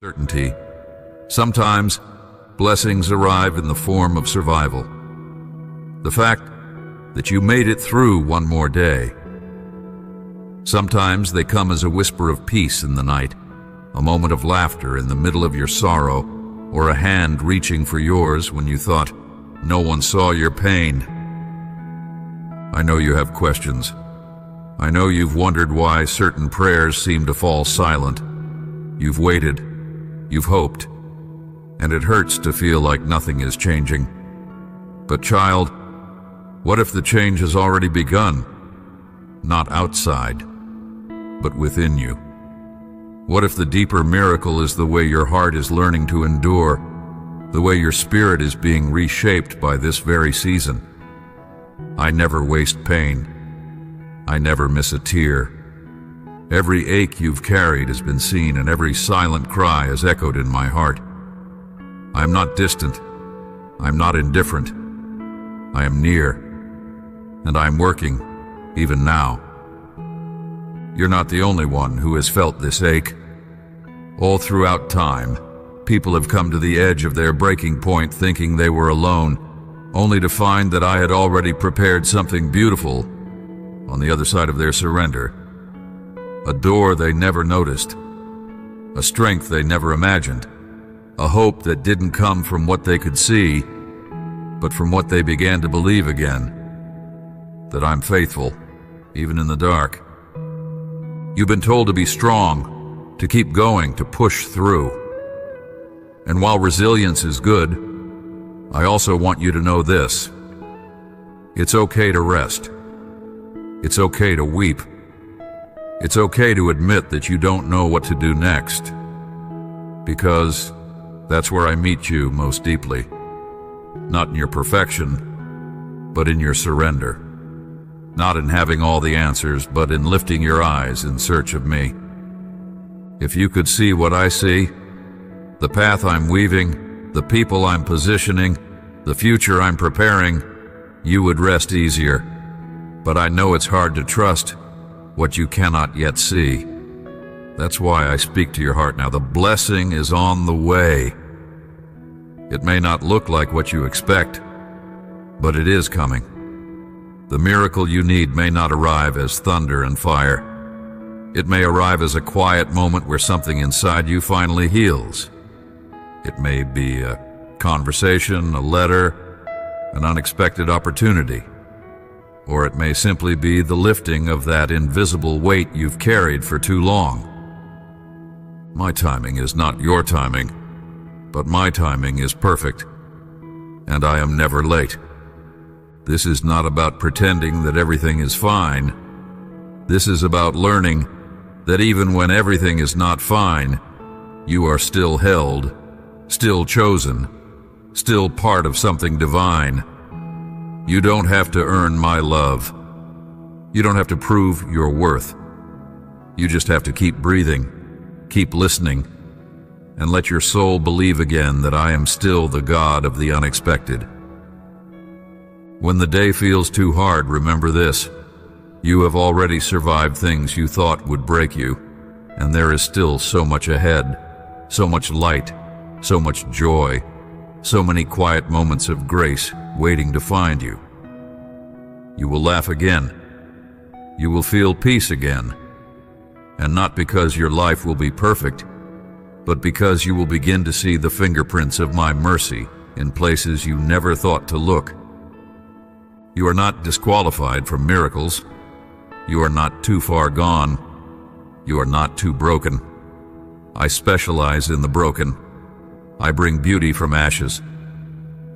Certainty. Sometimes, blessings arrive in the form of survival. The fact that you made it through one more day. Sometimes they come as a whisper of peace in the night, a moment of laughter in the middle of your sorrow, or a hand reaching for yours when you thought no one saw your pain. I know you have questions. I know you've wondered why certain prayers seem to fall silent. You've waited. You've hoped. And it hurts to feel like nothing is changing. But child, what if the change has already begun? Not outside, but within you. What if the deeper miracle is the way your heart is learning to endure, the way your spirit is being reshaped by this very season? I never waste pain. I never miss a tear. Every ache you've carried has been seen, and every silent cry has echoed in my heart. I am not distant. I am not indifferent. I am near, and I am working, even now. You're not the only one who has felt this ache. All throughout time, people have come to the edge of their breaking point thinking they were alone, only to find that I had already prepared something beautiful on the other side of their surrender. A door they never noticed, a strength they never imagined, a hope that didn't come from what they could see, but from what they began to believe again, that I'm faithful, even in the dark. You've been told to be strong, to keep going, to push through. And while resilience is good, I also want you to know this. It's okay to rest. It's okay to weep. It's okay to admit that you don't know what to do next, because that's where I meet you most deeply. Not in your perfection, but in your surrender. Not in having all the answers, but in lifting your eyes in search of me. If you could see what I see, the path I'm weaving, the people I'm positioning, the future I'm preparing, you would rest easier. But I know it's hard to trust what you cannot yet see. That's why I speak to your heart now. The blessing is on the way. It may not look like what you expect, but it is coming. The miracle you need may not arrive as thunder and fire. It may arrive as a quiet moment where something inside you finally heals. It may be a conversation, a letter, an unexpected opportunity. Or it may simply be the lifting of that invisible weight you've carried for too long. My timing is not your timing, but my timing is perfect, and I am never late. This is not about pretending that everything is fine. This is about learning that even when everything is not fine, you are still held, still chosen, still part of something divine. You don't have to earn my love. You don't have to prove your worth. You just have to keep breathing, keep listening, and let your soul believe again that I am still the God of the unexpected. When the day feels too hard, remember this. You have already survived things you thought would break you, and there is still so much ahead, so much light, so much joy, so many quiet moments of grace waiting to find you. You will laugh again. You will feel peace again. And not because your life will be perfect, but because you will begin to see the fingerprints of my mercy in places you never thought to look. You are not disqualified from miracles. You are not too far gone. You are not too broken. I specialize in the broken. I bring beauty from ashes.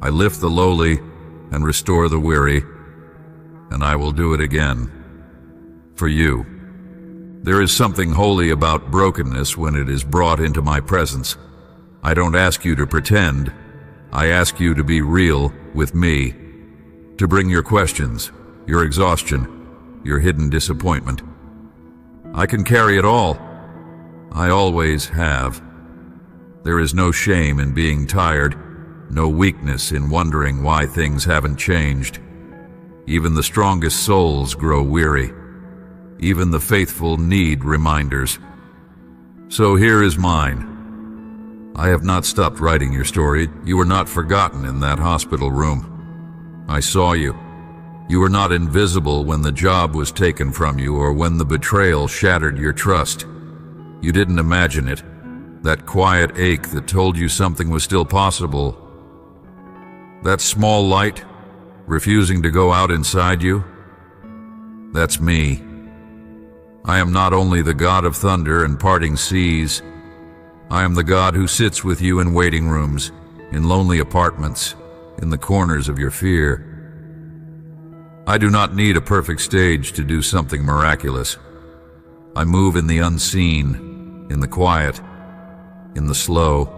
I lift the lowly and restore the weary, and I will do it again. For you. There is something holy about brokenness when it is brought into my presence. I don't ask you to pretend. I ask you to be real with me, to bring your questions, your exhaustion, your hidden disappointment. I can carry it all. I always have. There is no shame in being tired, no weakness in wondering why things haven't changed. Even the strongest souls grow weary. Even the faithful need reminders. So here is mine. I have not stopped writing your story. You were not forgotten in that hospital room. I saw you. You were not invisible when the job was taken from you or when the betrayal shattered your trust. You didn't imagine it. That quiet ache that told you something was still possible. That small light, refusing to go out inside you. That's me. I am not only the God of thunder and parting seas. I am the God who sits with you in waiting rooms, in lonely apartments, in the corners of your fear. I do not need a perfect stage to do something miraculous. I move in the unseen, in the quiet, in the slow.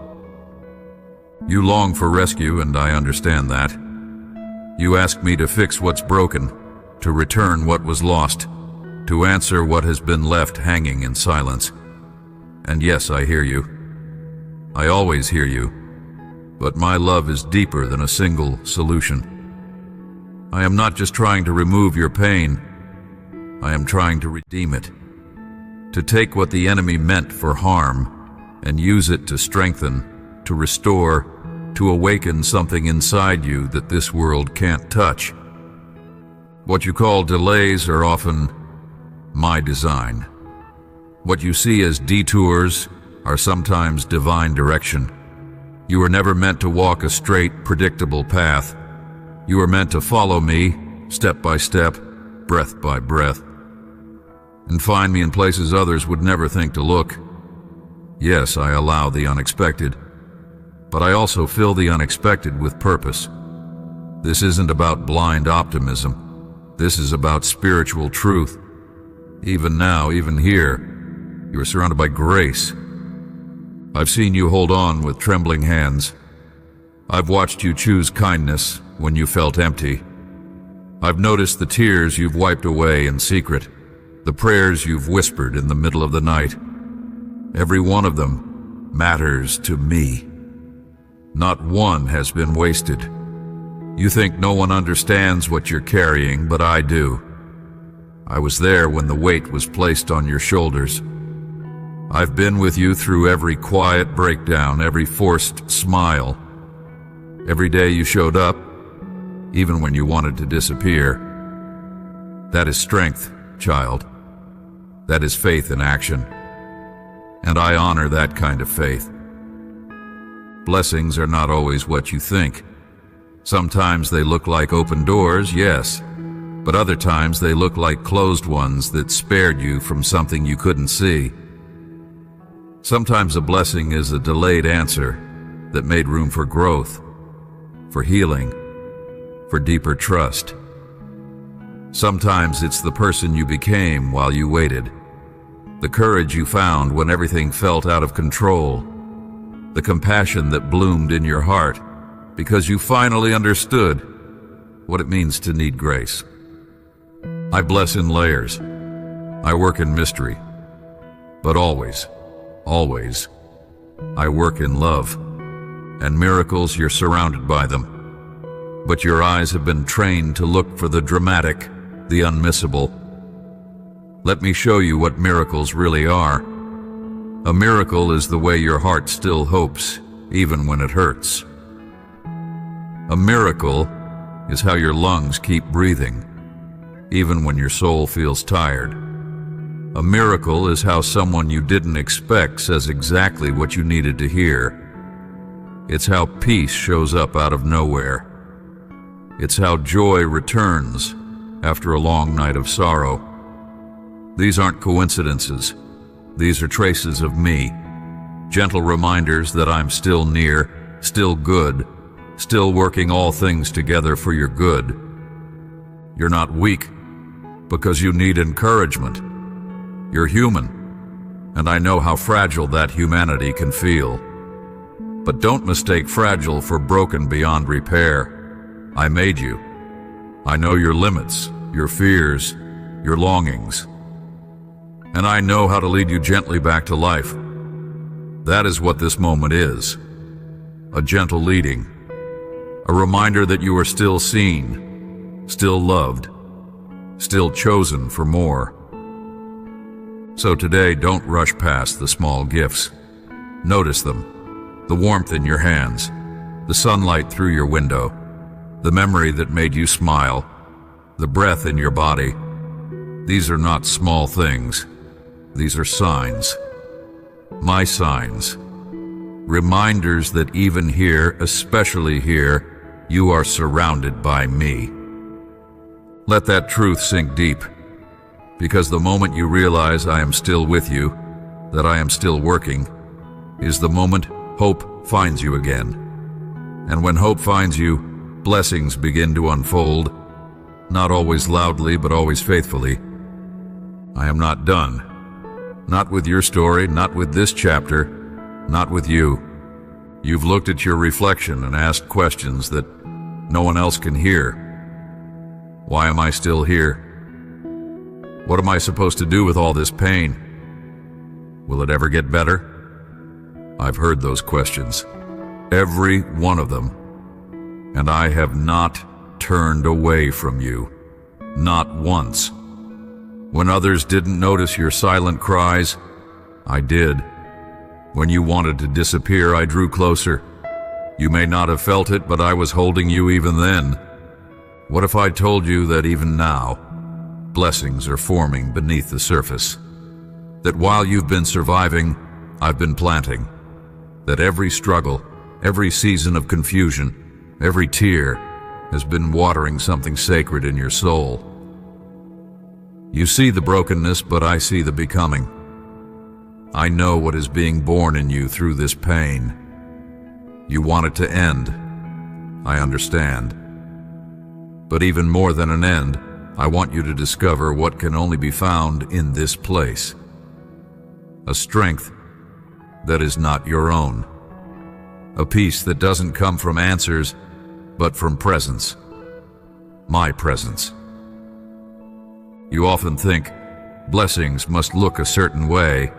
You long for rescue, and I understand that. You ask me to fix what's broken, to return what was lost, to answer what has been left hanging in silence. And yes, I hear you. I always hear you. But my love is deeper than a single solution. I am not just trying to remove your pain. I am trying to redeem it. To take what the enemy meant for harm and use it to strengthen, to restore, to awaken something inside you that this world can't touch. What you call delays are often my design. What you see as detours are sometimes divine direction. You were never meant to walk a straight, predictable path. You were meant to follow me, step by step, breath by breath, and find me in places others would never think to look. Yes, I allow the unexpected, but I also fill the unexpected with purpose. This isn't about blind optimism. This is about spiritual truth. Even now, even here, you are surrounded by grace. I've seen you hold on with trembling hands. I've watched you choose kindness when you felt empty. I've noticed the tears you've wiped away in secret, the prayers you've whispered in the middle of the night. Every one of them matters to me. Not one has been wasted. You think no one understands what you're carrying, but I do. I was there when the weight was placed on your shoulders. I've been with you through every quiet breakdown, every forced smile. Every day you showed up, even when you wanted to disappear. That is strength, child. That is faith in action. And I honor that kind of faith. Blessings are not always what you think. Sometimes they look like open doors, yes, but other times they look like closed ones that spared you from something you couldn't see. Sometimes a blessing is a delayed answer that made room for growth, for healing, for deeper trust. Sometimes it's the person you became while you waited, the courage you found when everything felt out of control, the compassion that bloomed in your heart because you finally understood what it means to need grace. I bless in layers. I work in mystery. But always, always, I work in love. And miracles, you're surrounded by them. But your eyes have been trained to look for the dramatic, the unmissable. Let me show you what miracles really are. A miracle is the way your heart still hopes, even when it hurts. A miracle is how your lungs keep breathing, even when your soul feels tired. A miracle is how someone you didn't expect says exactly what you needed to hear. It's how peace shows up out of nowhere. It's how joy returns after a long night of sorrow. These aren't coincidences. These are traces of me, gentle reminders that I'm still near, still good, still working all things together for your good. You're not weak because you need encouragement. You're human, and I know how fragile that humanity can feel. But don't mistake fragile for broken beyond repair. I made you. I know your limits, your fears, your longings. And I know how to lead you gently back to life. That is what this moment is. A gentle leading. A reminder that you are still seen, still loved, still chosen for more. So today, don't rush past the small gifts. Notice them. The warmth in your hands, the sunlight through your window, the memory that made you smile, the breath in your body. These are not small things. These are signs. My signs. Reminders that even here, especially here, you are surrounded by me. Let that truth sink deep, because the moment you realize I am still with you, that I am still working, is the moment hope finds you again. And when hope finds you, blessings begin to unfold, not always loudly, but always faithfully. I am not done. Not with your story, not with this chapter, not with you. You've looked at your reflection and asked questions that no one else can hear. Why am I still here? What am I supposed to do with all this pain? Will it ever get better? I've heard those questions, every one of them, and I have not turned away from you, not once. When others didn't notice your silent cries, I did. When you wanted to disappear, I drew closer. You may not have felt it, but I was holding you even then. What if I told you that even now, blessings are forming beneath the surface? That while you've been surviving, I've been planting. That every struggle, every season of confusion, every tear has been watering something sacred in your soul. You see the brokenness, but I see the becoming. I know what is being born in you through this pain. You want it to end. I understand. But even more than an end, I want you to discover what can only be found in this place. A strength that is not your own. A peace that doesn't come from answers, but from presence. My presence. You often think blessings must look a certain way,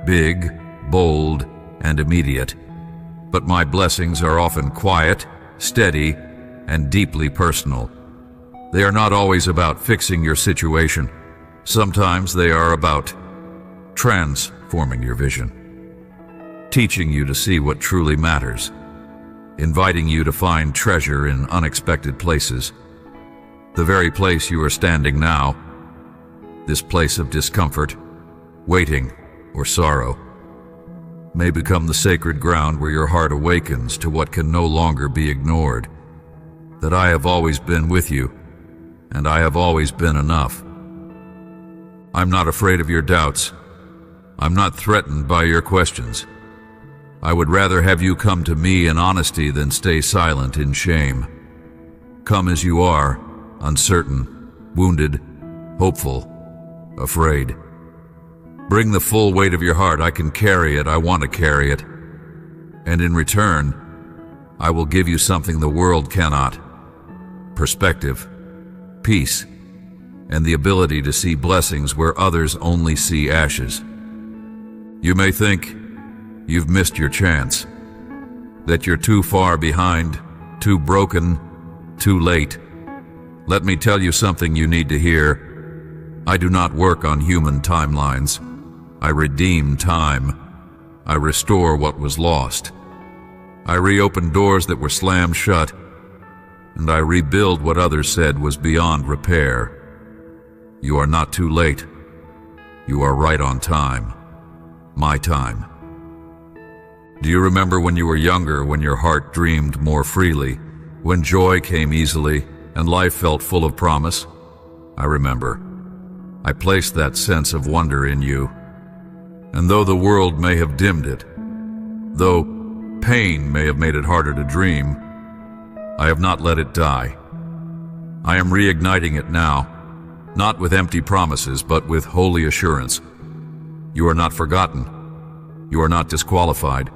big, bold, and immediate. But my blessings are often quiet, steady, and deeply personal. They are not always about fixing your situation. Sometimes they are about transforming your vision. Teaching you to see what truly matters, inviting you to find treasure in unexpected places. The very place you are standing now, this place of discomfort, waiting, or sorrow, may become the sacred ground where your heart awakens to what can no longer be ignored. That I have always been with you, and I have always been enough. I'm not afraid of your doubts. I'm not threatened by your questions. I would rather have you come to me in honesty than stay silent in shame. Come as you are, uncertain, wounded, hopeful, afraid. Bring the full weight of your heart. I can carry it. I want to carry it. And in return, I will give you something the world cannot. Perspective, peace, and the ability to see blessings where others only see ashes. You may think you've missed your chance, that you're too far behind, too broken, too late. Let me tell you something you need to hear. I do not work on human timelines. I redeem time. I restore what was lost. I reopen doors that were slammed shut, and I rebuild what others said was beyond repair. You are not too late. You are right on time. My time. Do you remember when you were younger, when your heart dreamed more freely, when joy came easily and life felt full of promise? I remember. I placed that sense of wonder in you. And though the world may have dimmed it, though pain may have made it harder to dream, I have not let it die. I am reigniting it now, not with empty promises, but with holy assurance. You are not forgotten. You are not disqualified.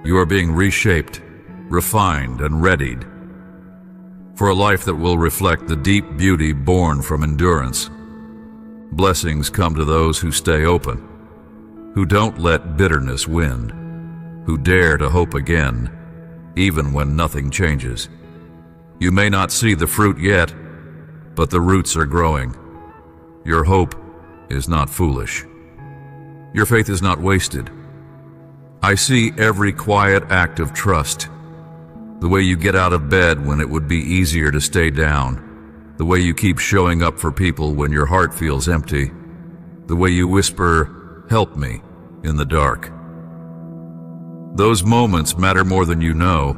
You are being reshaped, refined, and readied for a life that will reflect the deep beauty born from endurance. Blessings come to those who stay open, who don't let bitterness win, who dare to hope again, even when nothing changes. You may not see the fruit yet, but the roots are growing. Your hope is not foolish. Your faith is not wasted. I see every quiet act of trust. The way you get out of bed when it would be easier to stay down. The way you keep showing up for people when your heart feels empty. The way you whisper, "Help me," in the dark. Those moments matter more than you know.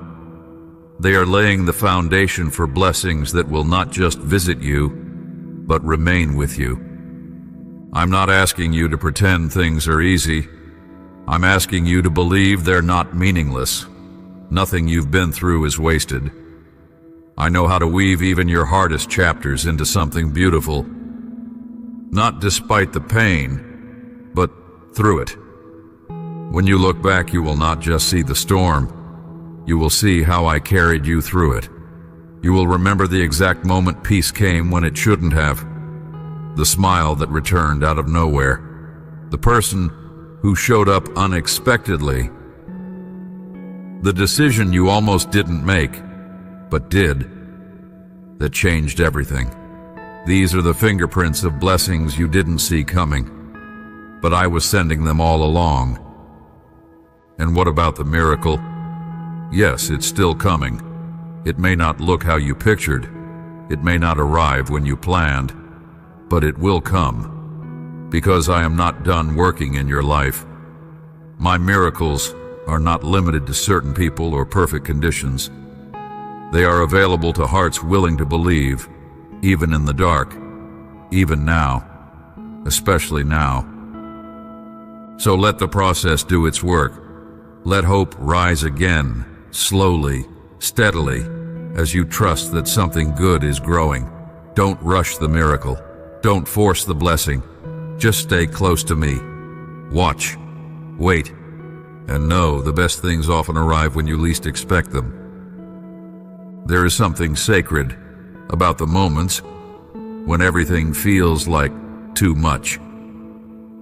They are laying the foundation for blessings that will not just visit you, but remain with you. I'm not asking you to pretend things are easy. I'm asking you to believe they're not meaningless. Nothing you've been through is wasted. I know how to weave even your hardest chapters into something beautiful. Not despite the pain, but through it. When you look back, you will not just see the storm. You will see how I carried you through it. You will remember the exact moment peace came when it shouldn't have. The smile that returned out of nowhere. The person who showed up unexpectedly. The decision you almost didn't make, but did, that changed everything. These are the fingerprints of blessings you didn't see coming, but I was sending them all along. And what about the miracle? Yes, it's still coming. It may not look how you pictured. It may not arrive when you planned, but it will come. Because I am not done working in your life. My miracles are not limited to certain people or perfect conditions. They are available to hearts willing to believe, even in the dark, even now, especially now. So let the process do its work. Let hope rise again, slowly, steadily, as you trust that something good is growing. Don't rush the miracle. Don't force the blessing. Just stay close to me. Watch, wait, and know the best things often arrive when you least expect them. There is something sacred about the moments when everything feels like too much.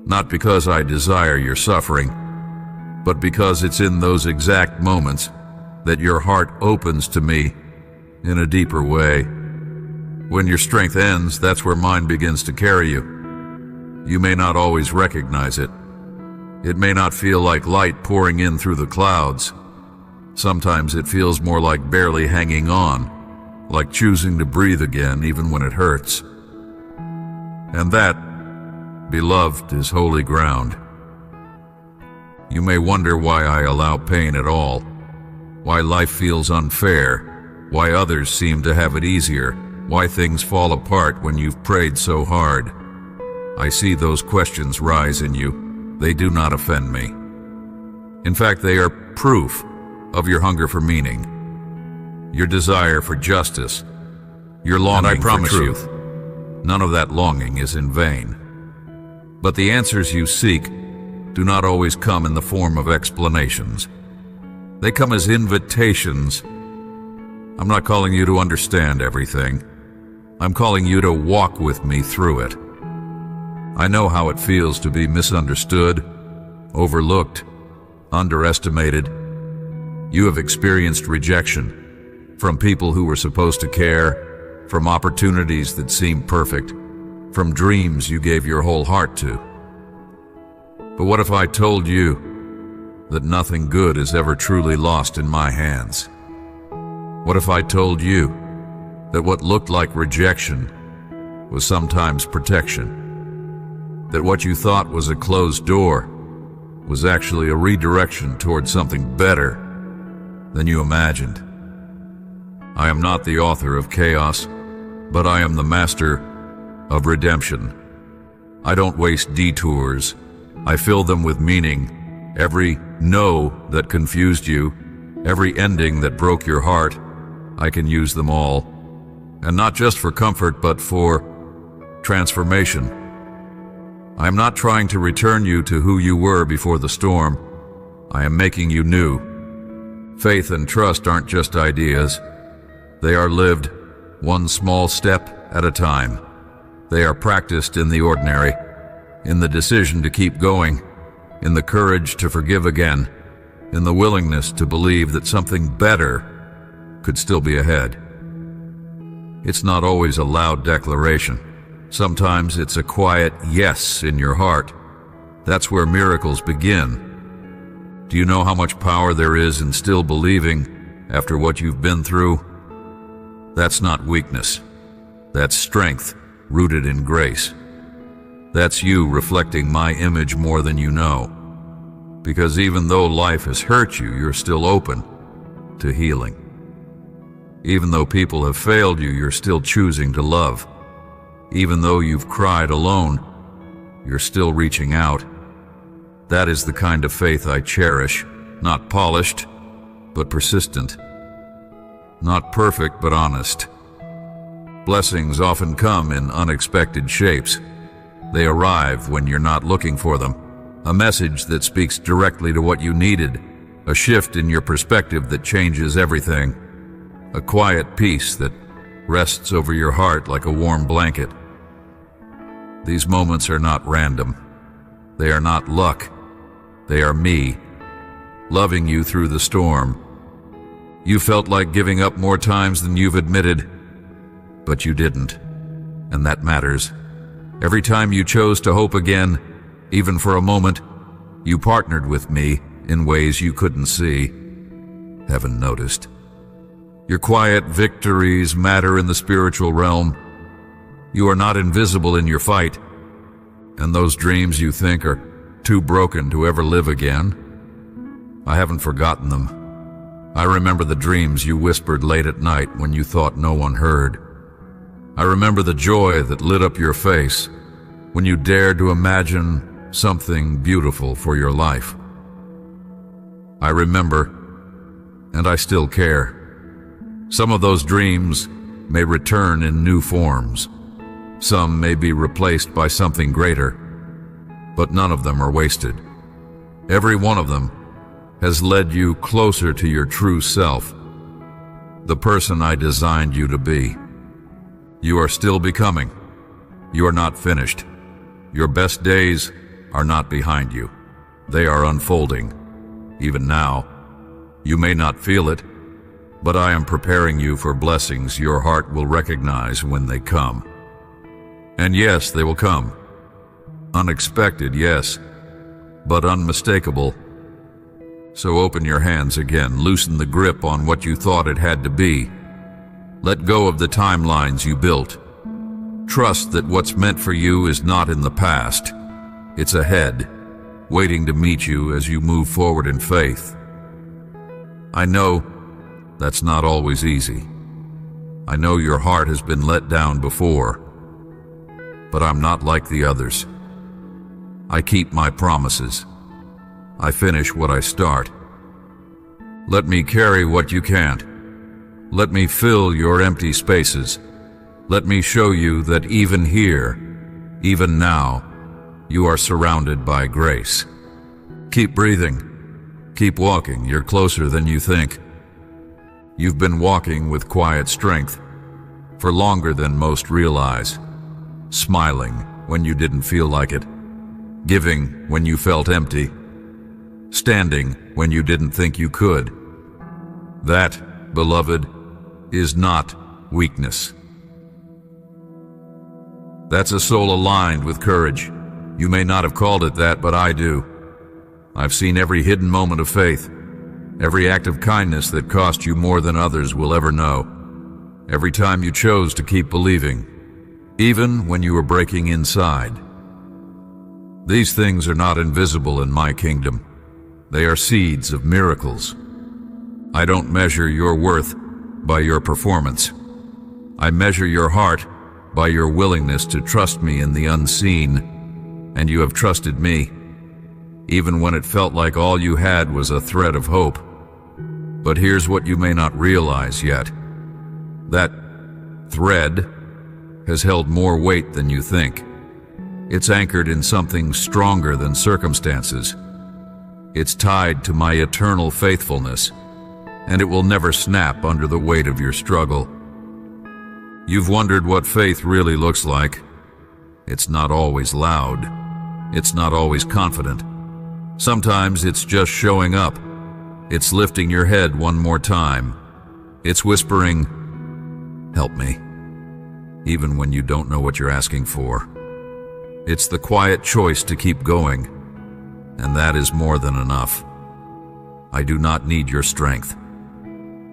Not because I desire your suffering, but because it's in those exact moments that your heart opens to me in a deeper way. When your strength ends, that's where mine begins to carry you. You may not always recognize it. It may not feel like light pouring in through the clouds. Sometimes it feels more like barely hanging on, like choosing to breathe again even when it hurts. And that, beloved, is holy ground. You may wonder why I allow pain at all, why life feels unfair, why others seem to have it easier, why things fall apart when you've prayed so hard. I see those questions rise in you. They do not offend me. In fact, they are proof of your hunger for meaning, your desire for justice, your longing for truth. None of that longing is in vain. But the answers you seek do not always come in the form of explanations. They come as invitations. I'm not calling you to understand everything. I'm calling you to walk with me through it. I know how it feels to be misunderstood, overlooked, underestimated. You have experienced rejection from people who were supposed to care, from opportunities that seemed perfect, from dreams you gave your whole heart to. But what if I told you that nothing good is ever truly lost in my hands? What if I told you that what looked like rejection was sometimes protection? That what you thought was a closed door was actually a redirection towards something better than you imagined. I am not the author of chaos, but I am the master of redemption. I don't waste detours. I fill them with meaning. Every no that confused you, every ending that broke your heart, I can use them all. And not just for comfort, but for transformation. I am not trying to return you to who you were before the storm. I am making you new. Faith and trust aren't just ideas. They are lived one small step at a time. They are practiced in the ordinary, in the decision to keep going, in the courage to forgive again, in the willingness to believe that something better could still be ahead. It's not always a loud declaration. Sometimes it's a quiet yes in your heart. That's where miracles begin. Do you know how much power there is in still believing after what you've been through? That's not weakness. That's strength rooted in grace. That's you reflecting my image more than you know. Because even though life has hurt you, you're still open to healing. Even though people have failed you, you're still choosing to love. Even though you've cried alone, you're still reaching out. That is the kind of faith I cherish, not polished, but persistent. Not perfect, but honest. Blessings often come in unexpected shapes. They arrive when you're not looking for them. A message that speaks directly to what you needed. A shift in your perspective that changes everything. A quiet peace that rests over your heart like a warm blanket. These moments are not random. They are not luck. They are me, loving you through the storm. You felt like giving up more times than you've admitted, but you didn't, and that matters. Every time you chose to hope again, even for a moment, you partnered with me in ways you couldn't see. Heaven noticed. Your quiet victories matter in the spiritual realm. You are not invisible in your fight, and those dreams you think are too broken to ever live again, I haven't forgotten them. I remember the dreams you whispered late at night when you thought no one heard. I remember the joy that lit up your face when you dared to imagine something beautiful for your life. I remember, and I still care. Some of those dreams may return in new forms. Some may be replaced by something greater, but none of them are wasted. Every one of them has led you closer to your true self, the person I designed you to be. You are still becoming. You are not finished. Your best days are not behind you. They are unfolding. Even now, you may not feel it, but I am preparing you for blessings your heart will recognize when they come. And yes, they will come. Unexpected, yes, but unmistakable. So open your hands again, loosen the grip on what you thought it had to be. Let go of the timelines you built. Trust that what's meant for you is not in the past. It's ahead, waiting to meet you as you move forward in faith. I know that's not always easy. I know your heart has been let down before, but I'm not like the others. I keep my promises. I finish what I start. Let me carry what you can't. Let me fill your empty spaces. Let me show you that even here, even now, you are surrounded by grace. Keep breathing. Keep walking. You're closer than you think. You've been walking with quiet strength for longer than most realize. Smiling when you didn't feel like it. Giving when you felt empty. Standing when you didn't think you could. That, beloved, is not weakness. That's a soul aligned with courage. You may not have called it that, but I do. I've seen every hidden moment of faith, every act of kindness that cost you more than others will ever know, every time you chose to keep believing, even when you were breaking inside. These things are not invisible in my kingdom. They are seeds of miracles. I don't measure your worth by your performance. I measure your heart by your willingness to trust me in the unseen, and you have trusted me, even when it felt like all you had was a thread of hope. But here's what you may not realize yet. That thread has held more weight than you think. It's anchored in something stronger than circumstances. It's tied to my eternal faithfulness, and it will never snap under the weight of your struggle. You've wondered what faith really looks like. It's not always loud. It's not always confident. Sometimes it's just showing up. It's lifting your head one more time. It's whispering, "Help me," even when you don't know what you're asking for. It's the quiet choice to keep going, and that is more than enough. I do not need your strength.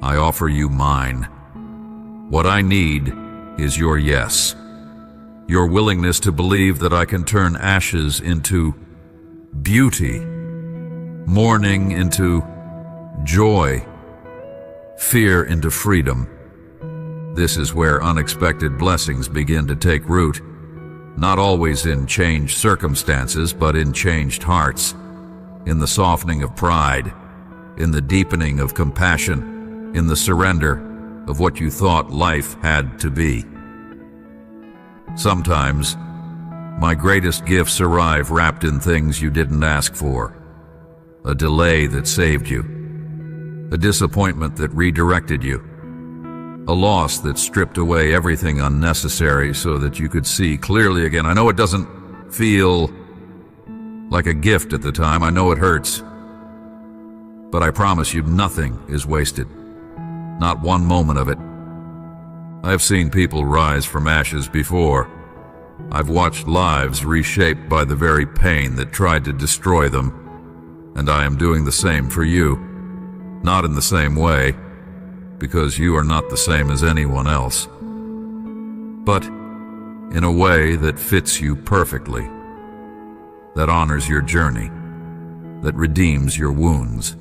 I offer you mine. What I need is your yes. Your willingness to believe that I can turn ashes into beauty, mourning into joy, fear into freedom. This is where unexpected blessings begin to take root, not always in changed circumstances, but in changed hearts, in the softening of pride, in the deepening of compassion, in the surrender of what you thought life had to be. Sometimes, my greatest gifts arrive wrapped in things you didn't ask for. A delay that saved you. A disappointment that redirected you. A loss that stripped away everything unnecessary so that you could see clearly again. I know it doesn't feel like a gift at the time. I know it hurts. But I promise you, nothing is wasted. Not one moment of it. I've seen people rise from ashes before. I've watched lives reshaped by the very pain that tried to destroy them. And I am doing the same for you. Not in the same way, because you are not the same as anyone else, but in a way that fits you perfectly, that honors your journey, that redeems your wounds.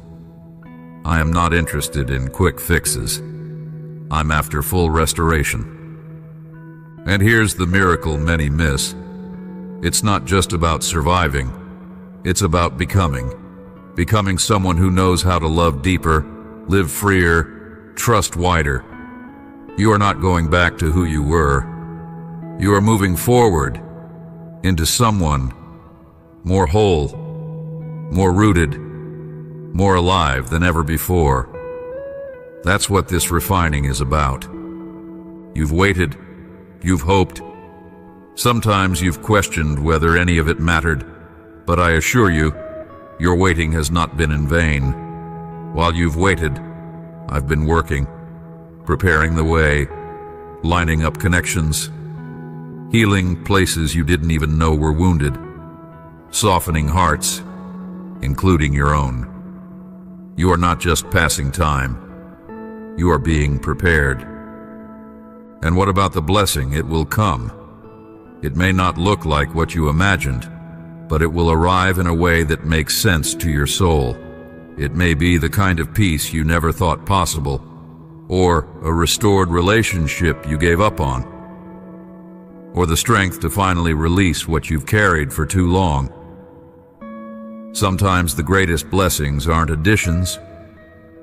I am not interested in quick fixes. I'm after full restoration. And here's the miracle many miss. It's not just about surviving. It's about becoming someone who knows how to love deeper, live freer, trust wider. You are not going back to who you were. You are moving forward into someone more whole, more rooted, more alive than ever before. That's what this refining is about. You've waited, you've hoped. Sometimes you've questioned whether any of it mattered, but I assure you, your waiting has not been in vain. While you've waited, I've been working, preparing the way, lining up connections, healing places you didn't even know were wounded, softening hearts, including your own. You are not just passing time. You are being prepared. And what about the blessing? It will come. It may not look like what you imagined, but it will arrive in a way that makes sense to your soul. It may be the kind of peace you never thought possible, or a restored relationship you gave up on, or the strength to finally release what you've carried for too long. Sometimes the greatest blessings aren't additions,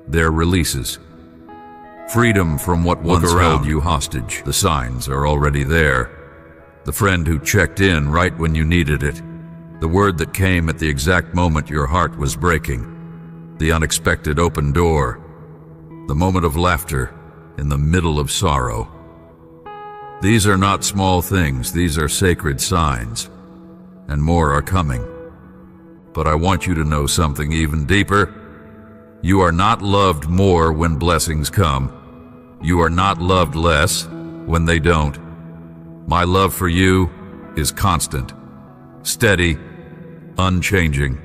they're releases. Freedom from what once held you hostage. The signs are already there. The friend who checked in right when you needed it. The word that came at the exact moment your heart was breaking. The unexpected open door. The moment of laughter in the middle of sorrow. These are not small things, these are sacred signs. And more are coming. But I want you to know something even deeper. You are not loved more when blessings come. You are not loved less when they don't. My love for you is constant, steady, unchanging.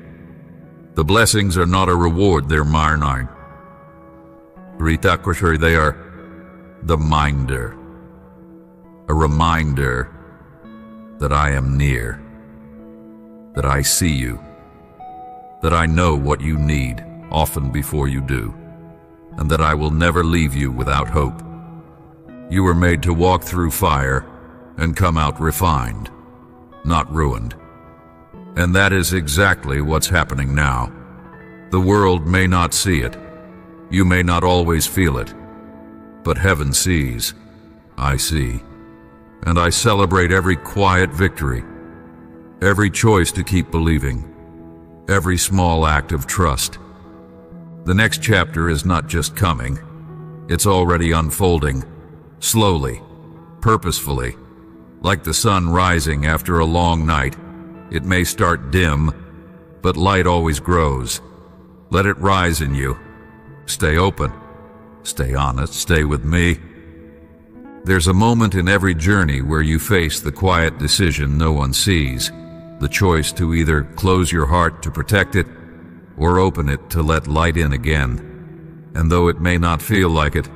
The blessings are not a reward, they're marnine. They are the minder. A reminder that I am near, that I see you, that I know what you need often before you do, and that I will never leave you without hope. You were made to walk through fire and come out refined, not ruined. And that is exactly what's happening now. The world may not see it. You may not always feel it. But heaven sees. I see. And I celebrate every quiet victory, every choice to keep believing, every small act of trust. The next chapter is not just coming. It's already unfolding, slowly, purposefully, like the sun rising after a long night. It may start dim, but light always grows. Let it rise in you. Stay open. Stay honest. Stay with me. There's a moment in every journey where you face the quiet decision no one sees, the choice to either close your heart to protect it or open it to let light in again. And though it may not feel like it,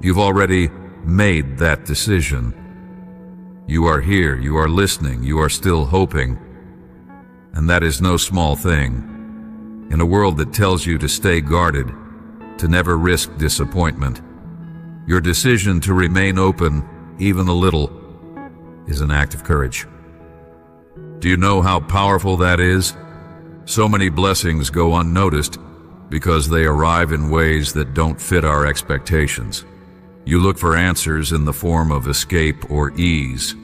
you've already made that decision. You are here, you are listening, you are still hoping. And that is no small thing. In a world that tells you to stay guarded, to never risk disappointment, your decision to remain open, even a little, is an act of courage. Do you know how powerful that is? So many blessings go unnoticed because they arrive in ways that don't fit our expectations. You look for answers in the form of escape or ease.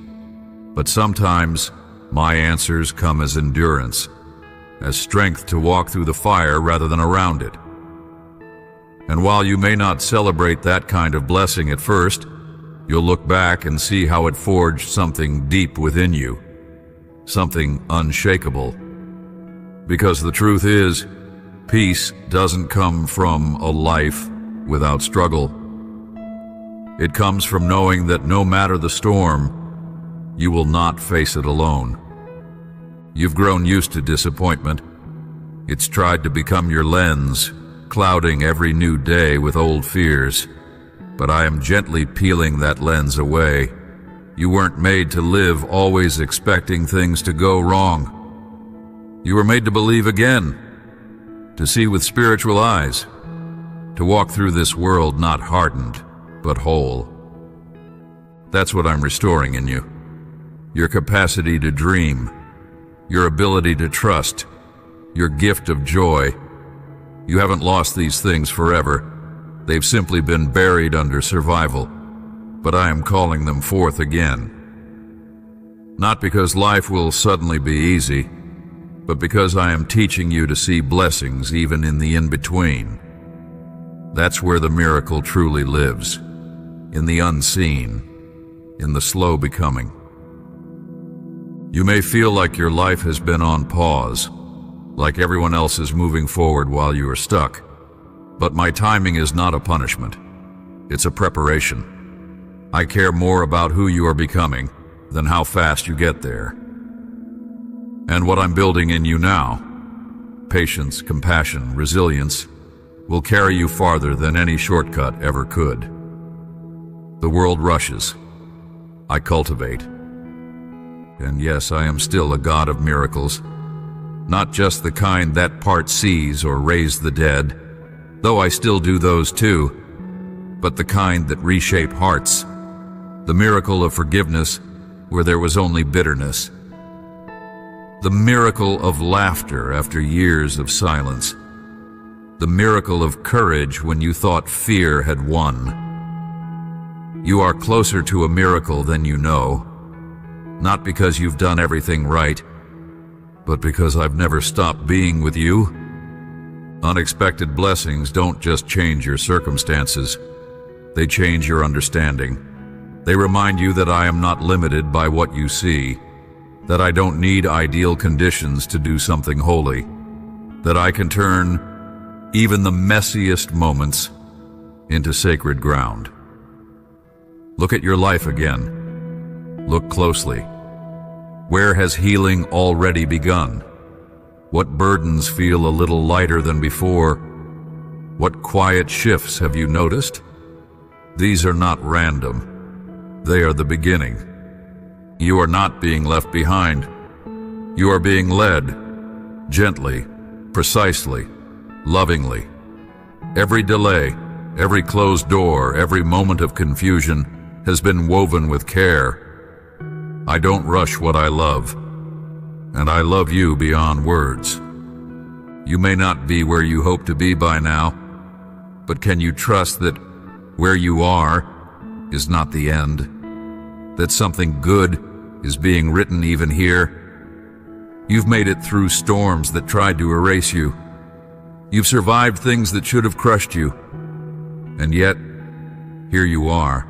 But sometimes, my answers come as endurance, as strength to walk through the fire rather than around it. And while you may not celebrate that kind of blessing at first, you'll look back and see how it forged something deep within you, something unshakable. Because the truth is, peace doesn't come from a life without struggle. It comes from knowing that no matter the storm, you will not face it alone. You've grown used to disappointment. It's tried to become your lens, clouding every new day with old fears. But I am gently peeling that lens away. You weren't made to live always expecting things to go wrong. You were made to believe again, to see with spiritual eyes, to walk through this world not hardened, but whole. That's what I'm restoring in you. Your capacity to dream, your ability to trust, your gift of joy. You haven't lost these things forever. They've simply been buried under survival, but I am calling them forth again. Not because life will suddenly be easy, but because I am teaching you to see blessings even in the in-between. That's where the miracle truly lives, in the unseen, in the slow becoming. You may feel like your life has been on pause, like everyone else is moving forward while you are stuck. But my timing is not a punishment. It's a preparation. I care more about who you are becoming than how fast you get there. And what I'm building in you now, patience, compassion, resilience, will carry you farther than any shortcut ever could. The world rushes. I cultivate. And yes, I am still a God of miracles. Not just the kind that part seas or raise the dead, though I still do those too, but the kind that reshape hearts. The miracle of forgiveness where there was only bitterness. The miracle of laughter after years of silence. The miracle of courage when you thought fear had won. You are closer to a miracle than you know, not because you've done everything right, but because I've never stopped being with you. Unexpected blessings don't just change your circumstances, they change your understanding. They remind you that I am not limited by what you see, that I don't need ideal conditions to do something holy, that I can turn even the messiest moments into sacred ground. Look at your life again. Look closely. Where has healing already begun? What burdens feel a little lighter than before? What quiet shifts have you noticed? These are not random. They are the beginning. You are not being left behind. You are being led, gently, precisely, lovingly. Every delay, every closed door, every moment of confusion has been woven with care. I don't rush what I love, and I love you beyond words. You may not be where you hope to be by now, but can you trust that where you are is not the end? That something good is being written even here? You've made it through storms that tried to erase you. You've survived things that should have crushed you. And yet, here you are,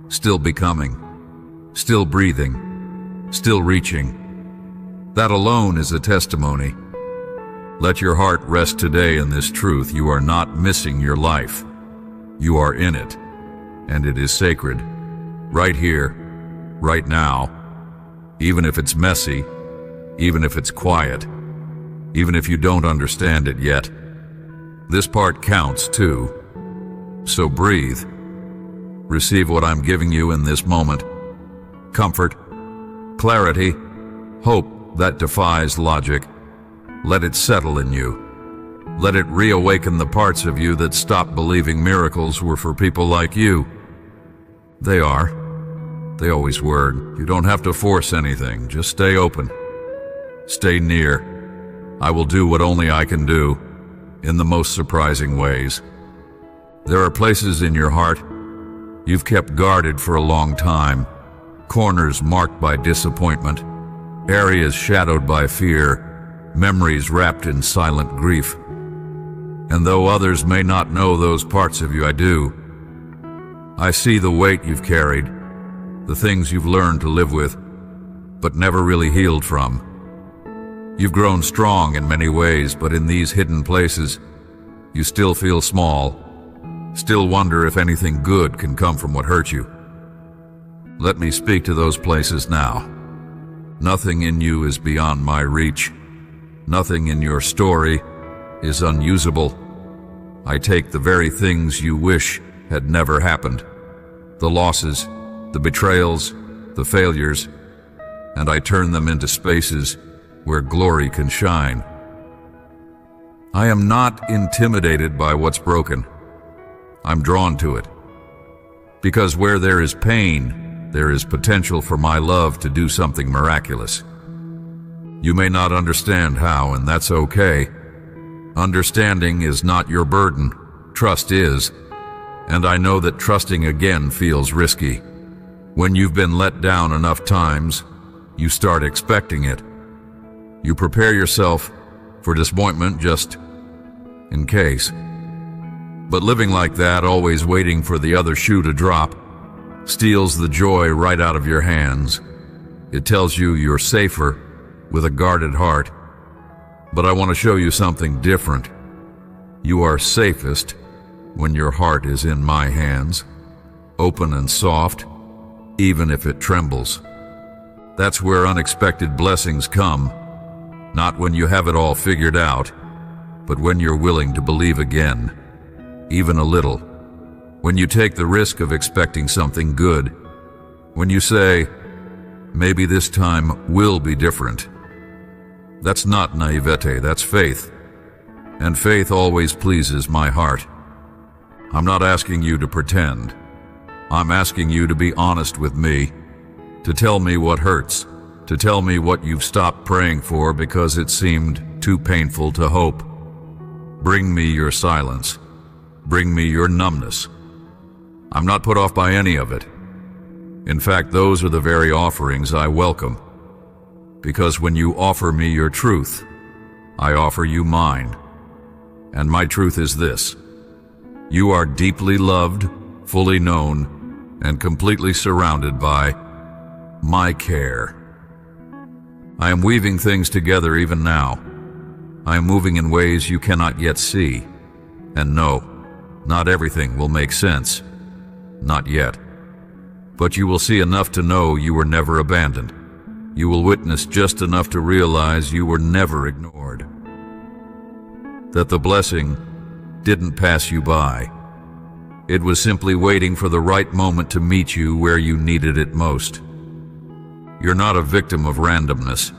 still becoming, still breathing, still reaching. That alone is a testimony. Let your heart rest today in this truth. You are not missing your life. You are in it, and it is sacred. Right here, right now. Even if it's messy, even if it's quiet, even if you don't understand it yet. This part counts too. So breathe. Receive what I'm giving you in this moment. Comfort, clarity, hope that defies logic. Let it settle in you. Let it reawaken the parts of you that stopped believing miracles were for people like you. They are. They always were. You don't have to force anything. Just stay open. Stay near. I will do what only I can do, in the most surprising ways. There are places in your heart you've kept guarded for a long time, corners marked by disappointment, areas shadowed by fear, memories wrapped in silent grief. And though others may not know those parts of you, I do. I see the weight you've carried, the things you've learned to live with, but never really healed from. You've grown strong in many ways, but in these hidden places, you still feel small, still wonder if anything good can come from what hurt you. Let me speak to those places now. Nothing in you is beyond my reach. Nothing in your story is unusable. I take the very things you wish had never happened, the losses, the betrayals, the failures, and I turn them into spaces where glory can shine. I am not intimidated by what's broken. I'm drawn to it. Because where there is pain, there is potential for my love to do something miraculous. You may not understand how, and that's okay. Understanding is not your burden. Trust is. And I know that trusting again feels risky. When you've been let down enough times, you start expecting it. You prepare yourself for disappointment just in case. But living like that, always waiting for the other shoe to drop, steals the joy right out of your hands. It tells you you're safer with a guarded heart. But I want to show you something different. You are safest when your heart is in my hands, open and soft, even if it trembles. That's where unexpected blessings come, not when you have it all figured out, but when you're willing to believe again, even a little. When you take the risk of expecting something good, when you say, maybe this time will be different. That's not naivete, that's faith. And faith always pleases my heart. I'm not asking you to pretend. I'm asking you to be honest with me, to tell me what hurts, to tell me what you've stopped praying for because it seemed too painful to hope. Bring me your silence. Bring me your numbness. I'm not put off by any of it. In fact, those are the very offerings I welcome. Because when you offer me your truth, I offer you mine. And my truth is this: you are deeply loved, fully known, and completely surrounded by my care. I am weaving things together even now. I am moving in ways you cannot yet see. And no, not everything will make sense. Not yet. But you will see enough to know you were never abandoned. You will witness just enough to realize you were never ignored. That the blessing didn't pass you by. It was simply waiting for the right moment to meet you where you needed it most. You're not a victim of randomness.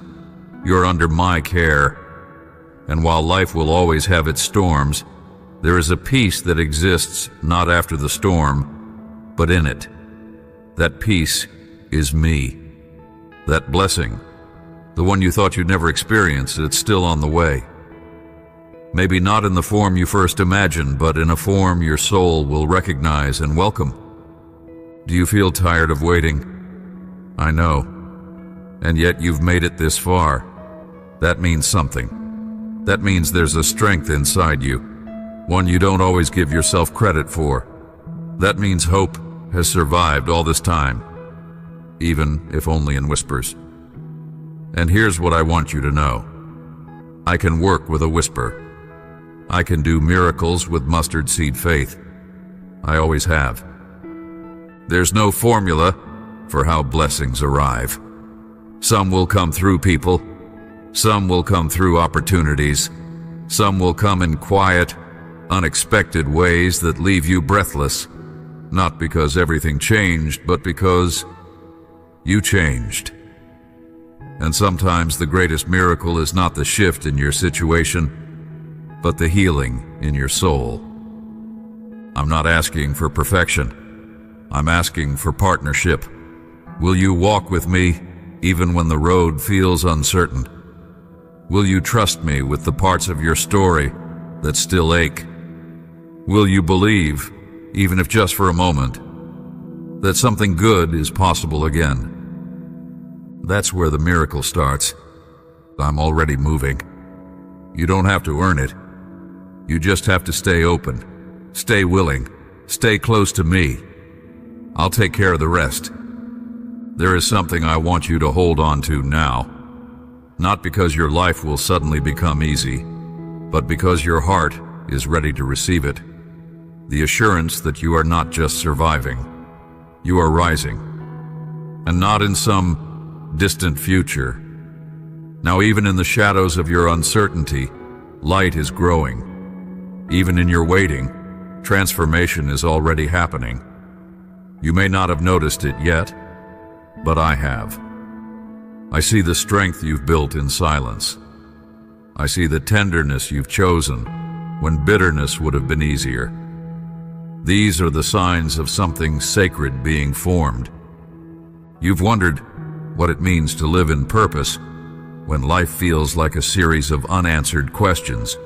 You're under my care. And while life will always have its storms, there is a peace that exists not after the storm, but in it. That peace is me. That blessing, the one you thought you'd never experience, it's still on the way. Maybe not in the form you first imagined, but in a form your soul will recognize and welcome. Do you feel tired of waiting? I know. And yet you've made it this far. That means something. That means there's a strength inside you, one you don't always give yourself credit for. That means hope has survived all this time, even if only in whispers. And here's what I want you to know. I can work with a whisper. I can do miracles with mustard seed faith. I always have. There's no formula for how blessings arrive. Some will come through people. Some will come through opportunities. Some will come in quiet, unexpected ways that leave you breathless, not because everything changed, but because you changed. And sometimes the greatest miracle is not the shift in your situation, but the healing in your soul. I'm not asking for perfection. I'm asking for partnership. Will you walk with me even when the road feels uncertain? Will you trust me with the parts of your story that still ache? Will you believe, even if just for a moment, that something good is possible again? That's where the miracle starts. I'm already moving. You don't have to earn it. You just have to stay open, stay willing, stay close to me. I'll take care of the rest. There is something I want you to hold on to now. Not because your life will suddenly become easy, but because your heart is ready to receive it. The assurance that you are not just surviving, you are rising. And not in some distant future. Now, even in the shadows of your uncertainty, light is growing. Even in your waiting, transformation is already happening. You may not have noticed it yet, but I have. I see the strength you've built in silence. I see the tenderness you've chosen when bitterness would have been easier. These are the signs of something sacred being formed. You've wondered what it means to live in purpose when life feels like a series of unanswered questions.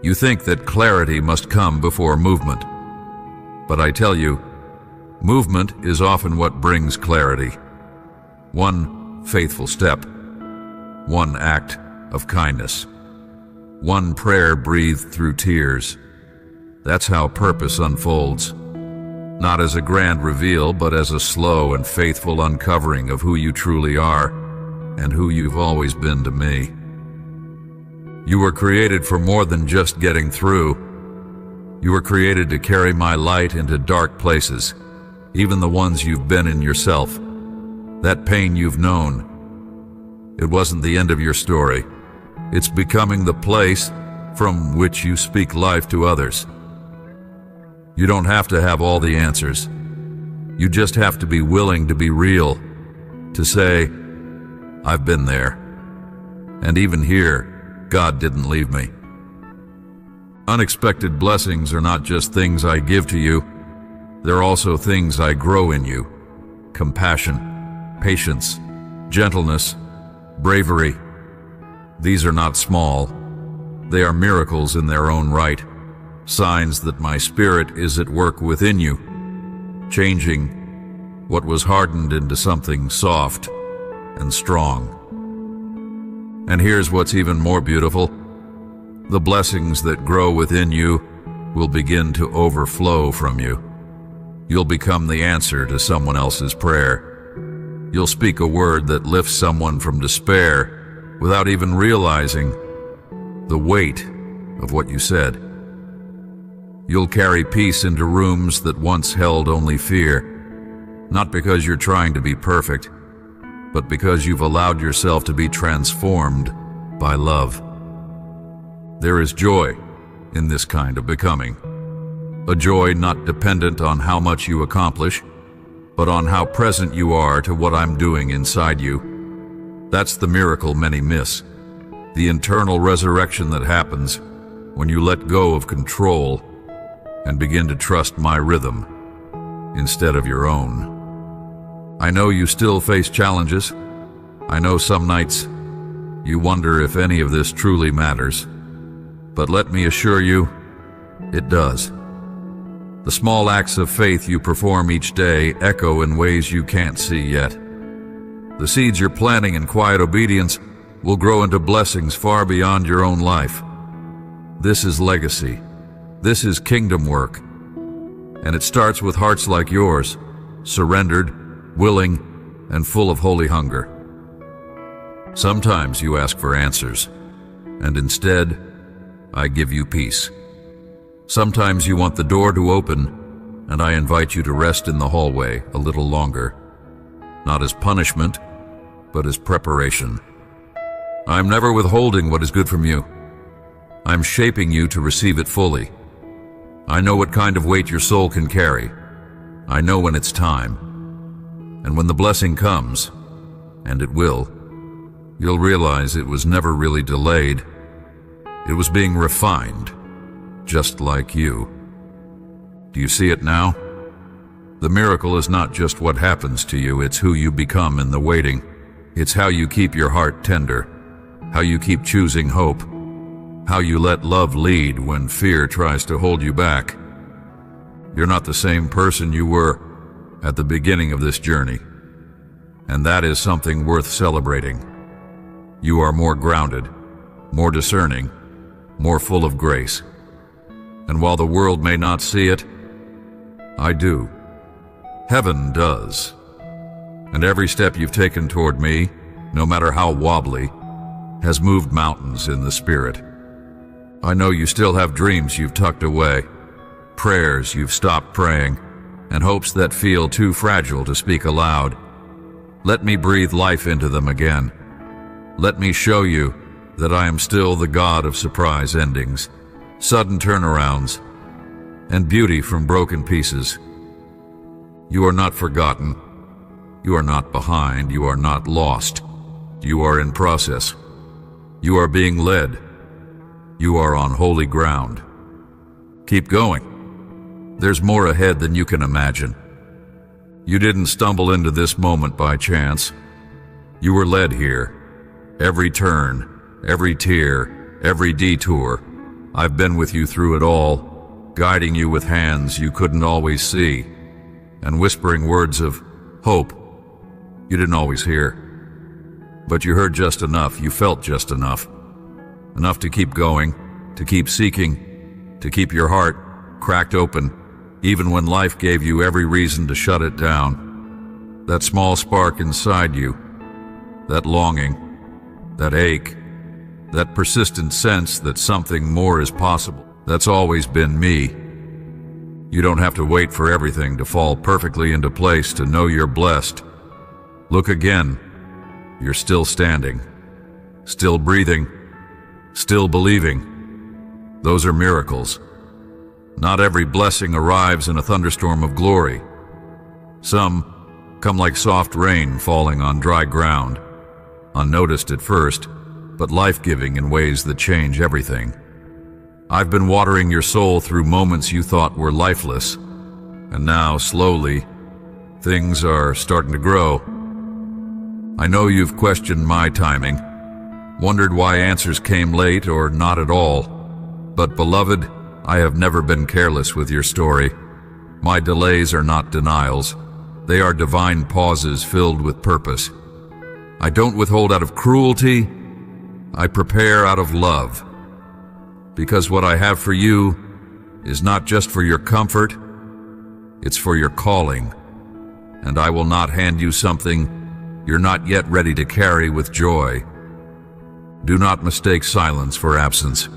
You think that clarity must come before movement. But I tell you, movement is often what brings clarity. One faithful step, one act of kindness, one prayer breathed through tears. That's how purpose unfolds, not as a grand reveal, but as a slow and faithful uncovering of who you truly are and who you've always been to me. You were created for more than just getting through. You were created to carry my light into dark places, even the ones you've been in yourself. That pain you've known, it wasn't the end of your story. It's becoming the place from which you speak life to others. You don't have to have all the answers. You just have to be willing to be real, to say, I've been there. And even here, God didn't leave me. Unexpected blessings are not just things I give to you. They're also things I grow in you. Compassion, patience, gentleness, bravery. These are not small. They are miracles in their own right, signs that my spirit is at work within you, changing what was hardened into something soft and strong. And here's what's even more beautiful. The blessings that grow within you will begin to overflow from you. You'll become the answer to someone else's prayer. You'll speak a word that lifts someone from despair without even realizing the weight of what you said. You'll carry peace into rooms that once held only fear, not because you're trying to be perfect, but because you've allowed yourself to be transformed by love. There is joy in this kind of becoming, a joy not dependent on how much you accomplish, but on how present you are to what I'm doing inside you. That's the miracle many miss, the internal resurrection that happens when you let go of control and begin to trust my rhythm instead of your own. I know you still face challenges. I know some nights you wonder if any of this truly matters. But let me assure you, it does. The small acts of faith you perform each day echo in ways you can't see yet. The seeds you're planting in quiet obedience will grow into blessings far beyond your own life. This is legacy. This is kingdom work. And it starts with hearts like yours, surrendered, willing, and full of holy hunger. Sometimes you ask for answers, and instead, I give you peace. Sometimes you want the door to open, and I invite you to rest in the hallway a little longer, not as punishment, but as preparation. I'm never withholding what is good from you. I'm shaping you to receive it fully. I know what kind of weight your soul can carry. I know when it's time. And when the blessing comes, and it will, you'll realize it was never really delayed. It was being refined, just like you. Do you see it now? The miracle is not just what happens to you, it's who you become in the waiting. It's how you keep your heart tender, how you keep choosing hope, how you let love lead when fear tries to hold you back. You're not the same person you were at the beginning of this journey, and that is something worth celebrating. You are more grounded, more discerning, more full of grace. And while the world may not see it, I do. Heaven does. And every step you've taken toward me, no matter how wobbly, has moved mountains in the spirit. I know you still have dreams you've tucked away, prayers you've stopped praying, and hopes that feel too fragile to speak aloud. Let me breathe life into them again. Let me show you that I am still the God of surprise endings, sudden turnarounds, and beauty from broken pieces. You are not forgotten. You are not behind. You are not lost. You are in process. You are being led. You are on holy ground. Keep going. There's more ahead than you can imagine. You didn't stumble into this moment by chance. You were led here. Every turn, every tear, every detour. I've been with you through it all, guiding you with hands you couldn't always see, and whispering words of hope you didn't always hear. But you heard just enough, you felt just enough. Enough to keep going, to keep seeking, to keep your heart cracked open, even when life gave you every reason to shut it down. That small spark inside you, that longing, that ache, that persistent sense that something more is possible, that's always been me. You don't have to wait for everything to fall perfectly into place to know you're blessed. Look again. You're still standing, still breathing, still believing. Those are miracles. Not every blessing arrives in a thunderstorm of glory. Some come like soft rain falling on dry ground, unnoticed at first, but life-giving in ways that change everything. I've been watering your soul through moments you thought were lifeless, and now, slowly, things are starting to grow. I know you've questioned my timing, wondered why answers came late or not at all, but beloved, I have never been careless with your story. My delays are not denials. They are divine pauses filled with purpose. I don't withhold out of cruelty. I prepare out of love. Because what I have for you is not just for your comfort, it's for your calling. And I will not hand you something you're not yet ready to carry with joy. Do not mistake silence for absence.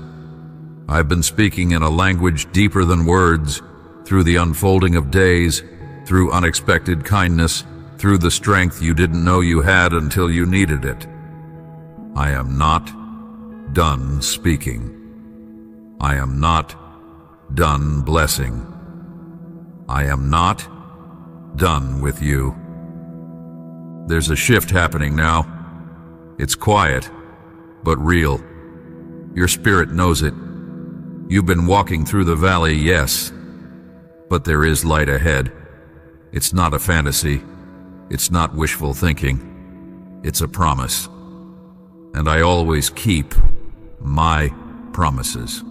I've been speaking in a language deeper than words, through the unfolding of days, through unexpected kindness, through the strength you didn't know you had until you needed it. I am not done speaking. I am not done blessing. I am not done with you. There's a shift happening now. It's quiet, but real. Your spirit knows it. You've been walking through the valley, yes, but there is light ahead. It's not a fantasy. It's not wishful thinking. It's a promise. And I always keep my promises.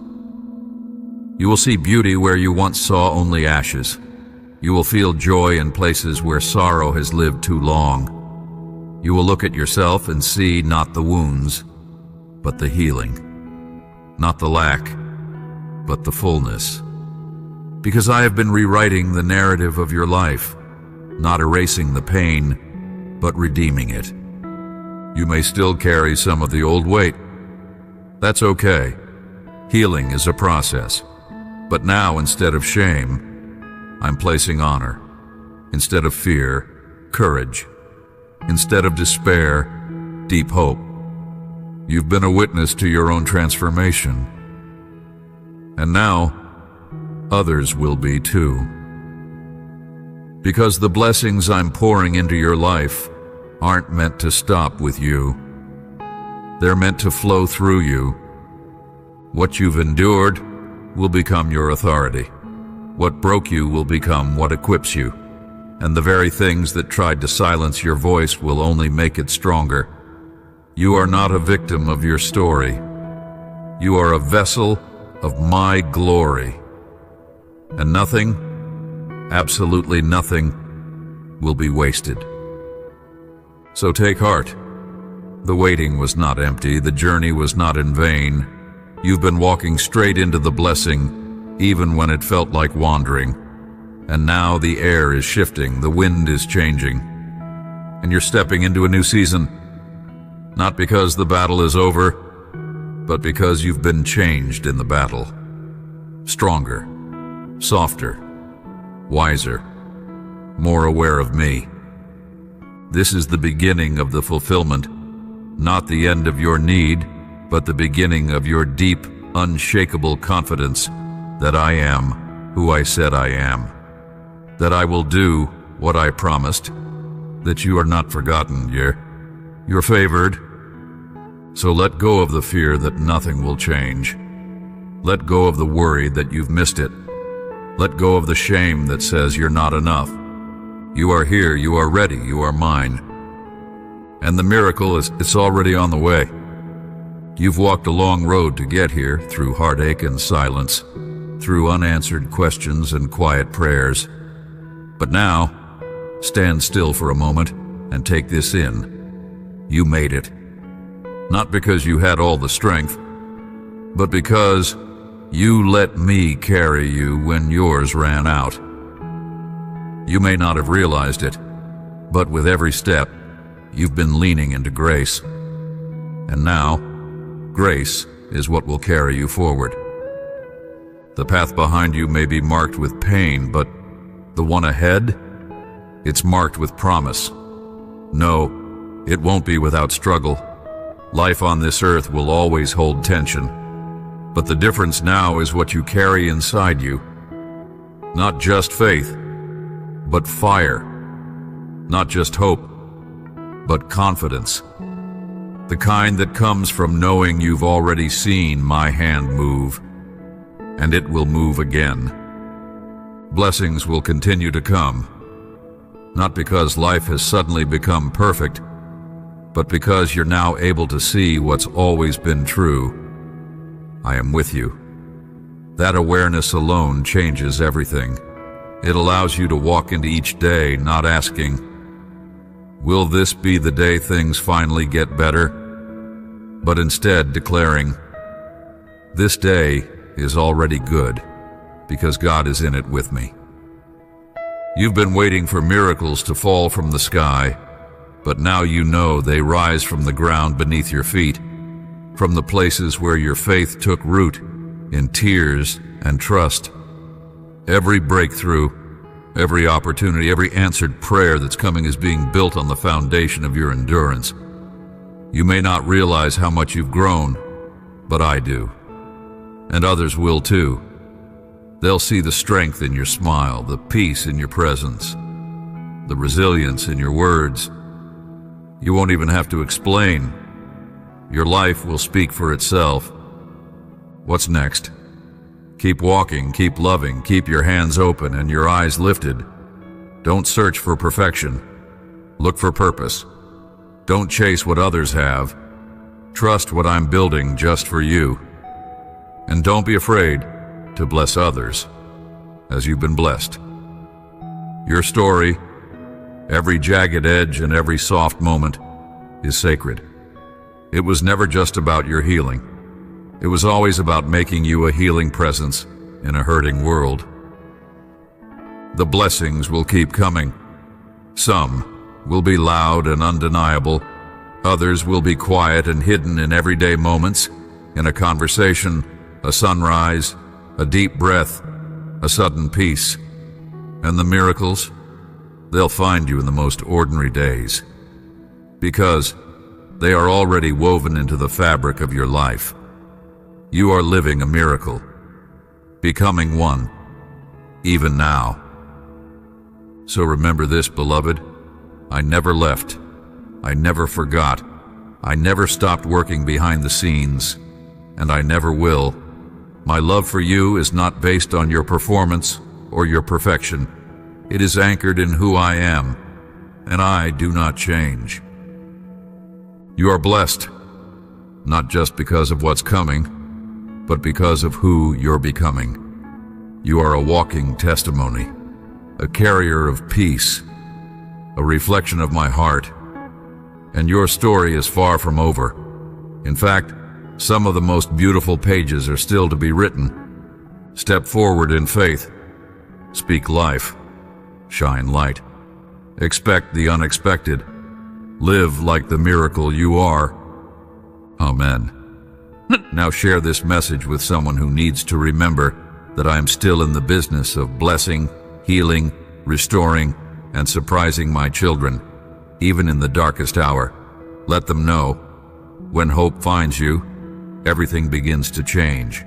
You will see beauty where you once saw only ashes. You will feel joy in places where sorrow has lived too long. You will look at yourself and see not the wounds, but the healing. Not the lack, but the fullness. Because I have been rewriting the narrative of your life, not erasing the pain, but redeeming it. You may still carry some of the old weight. That's okay. Healing is a process. But now, instead of shame, I'm placing honor. Instead of fear, courage. Instead of despair, deep hope. You've been a witness to your own transformation. And now, others will be too. Because the blessings I'm pouring into your life aren't meant to stop with you. They're meant to flow through you. What you've endured will become your authority. What broke you will become what equips you. And the very things that tried to silence your voice will only make it stronger. You are not a victim of your story. You are a vessel of my glory. And nothing, absolutely nothing, will be wasted. So take heart. The waiting was not empty. The journey was not in vain. You've been walking straight into the blessing, even when it felt like wandering. And now the air is shifting, the wind is changing, and you're stepping into a new season. Not because the battle is over, but because you've been changed in the battle. Stronger, softer, wiser, more aware of me. This is the beginning of the fulfillment, not the end of your need, but the beginning of your deep, unshakable confidence that I am who I said I am, that I will do what I promised, that you are not forgotten, you're favored. So let go of the fear that nothing will change. Let go of the worry that you've missed it. Let go of the shame that says you're not enough. You are here, you are ready, you are mine. And the miracle it's already on the way. You've walked a long road to get here, through heartache and silence, through unanswered questions and quiet prayers. But now, stand still for a moment and take this in. You made it. Not because you had all the strength, but because you let me carry you when yours ran out. You may not have realized it, but with every step, you've been leaning into grace. And now, grace is what will carry you forward. The path behind you may be marked with pain, but the one ahead, it's marked with promise. No, it won't be without struggle. Life on this earth will always hold tension, but the difference now is what you carry inside you. Not just faith, but fire. Not just hope, but confidence. The kind that comes from knowing you've already seen my hand move, and it will move again. Blessings will continue to come, not because life has suddenly become perfect, but because you're now able to see what's always been true. I am with you. That awareness alone changes everything. It allows you to walk into each day not asking, will this be the day things finally get better? But instead declaring, this day is already good because God is in it with me. You've been waiting for miracles to fall from the sky, but now you know they rise from the ground beneath your feet, from the places where your faith took root in tears and trust. Every breakthrough, every opportunity, every answered prayer that's coming is being built on the foundation of your endurance. You may not realize how much you've grown, but I do. And others will too. They'll see the strength in your smile, the peace in your presence, the resilience in your words. You won't even have to explain. Your life will speak for itself. What's next? Keep walking, keep loving, keep your hands open and your eyes lifted. Don't search for perfection. Look for purpose. Don't chase what others have. Trust what I'm building just for you. And don't be afraid to bless others as you've been blessed. Your story, every jagged edge and every soft moment, is sacred. It was never just about your healing. It was always about making you a healing presence in a hurting world. The blessings will keep coming. Some will be loud and undeniable. Others will be quiet and hidden in everyday moments, in a conversation, a sunrise, a deep breath, a sudden peace. And the miracles, they'll find you in the most ordinary days. Because They are already woven into the fabric of your life. You are living a miracle, becoming one, even now. So remember this, beloved. I never left. I never forgot. I never stopped working behind the scenes, and I never will. My love for you is not based on your performance or your perfection. It is anchored in who I am, and I do not change. You are blessed, not just because of what's coming, but because of who you're becoming. You are a walking testimony, a carrier of peace, a reflection of my heart, and your story is far from over. In fact, some of the most beautiful pages are still to be written. Step forward in faith. Speak life. Shine light. Expect the unexpected. Live like the miracle you are. Amen. Now share this message with someone who needs to remember that I am still in the business of blessing, healing, restoring, and surprising my children, even in the darkest hour. Let them know, when hope finds you, everything begins to change.